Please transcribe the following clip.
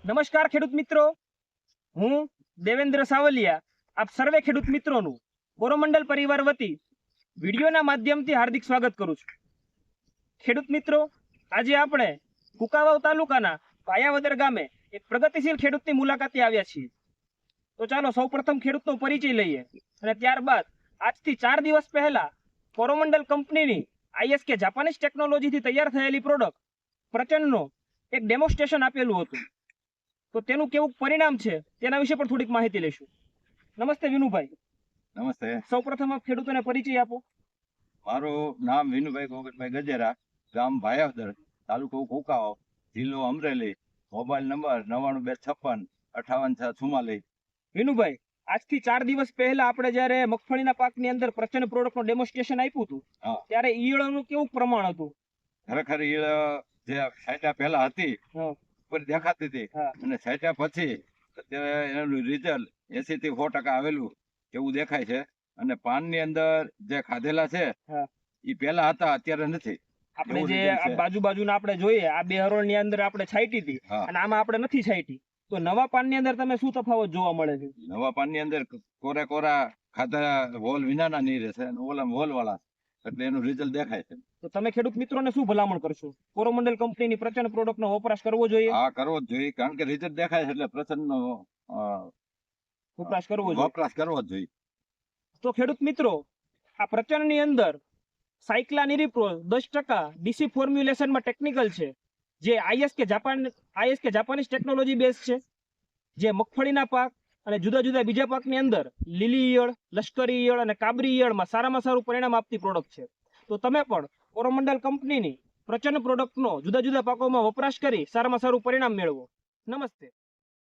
નમસ્કાર ખેડૂત મિત્રો, હું દેવેન્દ્ર સાવલિયા આપ સર્વે ખેડૂત મિત્રોનું કોરોમંડલ પરિવાર વતી વિડીયોના માધ્યમથી હાર્દિક સ્વાગત કરું છું. ખેડૂત મિત્રો, આજે આપણે કુકાવાવ તાલુકાના પાયાવદર ગામે એક પ્રગતિશીલ ખેડૂતની મુલાકાતે આવ્યા છીએ. તો ચાલો સૌપ્રથમ ખેડૂતનો પરિચય લઈએ અને ત્યારબાદ આજથી 4 દિવસ પહેલા કોરોમંડલ કંપનીની ISK જાપાનીઝ ટેકનોલોજીથી તૈયાર થયેલી પ્રોડક્ટ પ્રચંડનો એક ડેમોન્સ્ટ્રેશન આપેલું હતું. તો તેનું કેવું પરિણામ છે તેના વિશે પણ થોડીક માહિતી લઈશું. નમસ્તે વિનુભાઈ. નમસ્તે. સૌપ્રથમ આપ ખેડૂતોને પરિચય આપો. મારું નામ વિનુભાઈ ગોગટભાઈ ગજેરા, ગામ ભાયાવદર, તાલુકો કુકાવાવ, જિલ્લો અમરેલી, મોબાઈલ નંબર 9926585644. વિનુભાઈ, આજથી 4 દિવસ પહેલા આપણે જ્યારે મગફળીના પાકની અંદર પ્રચંડ પ્રોડક્ટનું ડેમોન્સ્ટ્રેશન આપ્યું હતું ત્યારે ઈયળનું કેવું પ્રમાણ હતું? ખરેખર ઈયળ જે સાઈટા પહેલા હતી ઉપર દેખાતી હતી અને સાઈટા પછી અત્યારે એનું રિઝલ્ટ 80 થી 100% આવેલું એવું દેખાય છે. અને પાનની અંદર જે ખાધેલા છે એ પહેલા હતા, અત્યારે નથી. આપણે જે બાજુના આપણે જોઈએ આ બે હરોળની અંદર આપણે છાંટી હતી અને આમાં આપણે નથી છાંટી, તો નવા પાનની અંદર તમે શું તફાવત જોવા મળે છે? નવા પાનની અંદર કોરા ખાધા હોલ વિનાના નહીં રહેશે અને ઓલા હોલ વાળા, એટલે એનું રિઝલ્ટ દેખાય છે. તો તમે ખેડૂત મિત્રોને શું ભલામણ કરશો? કોરોમંડલ કંપનીની પ્રચંડ પ્રોડક્ટનો વપરાશ કરવો જોઈએ? હા, કરવો જ જોઈએ, કારણ કે રિઝલ્ટ દેખાય છે એટલે પ્રચંડનો વપરાશ કરવો જ જોઈએ. તો ખેડૂત મિત્રો, આ પ્રચંડની અંદર સાયક્લાનિરિપ્રોલ 10% ડીસી ફોર્મ્યુલેશનમાં ટેકનિકલ છે, જે ISK જાપાનીઝ ટેકનોલોજી બેઝ છે, જે મગફળીના પાક અને જુદા જુદા બીજા પાકની અંદર લીલી ઈયળ, લશ્કરી ઈયળ અને કાબરી ઈયળમાં સારામાં સારું પરિણામ આપતી પ્રોડક્ટ છે. તો તમે પણ કોરોમંડલ કંપનીની પ્રચંડ પ્રોડક્ટનો જુદા જુદા પાકોમાં વપરાશ કરી સારામાં સારું પરિણામ મેળવો. નમસ્તે.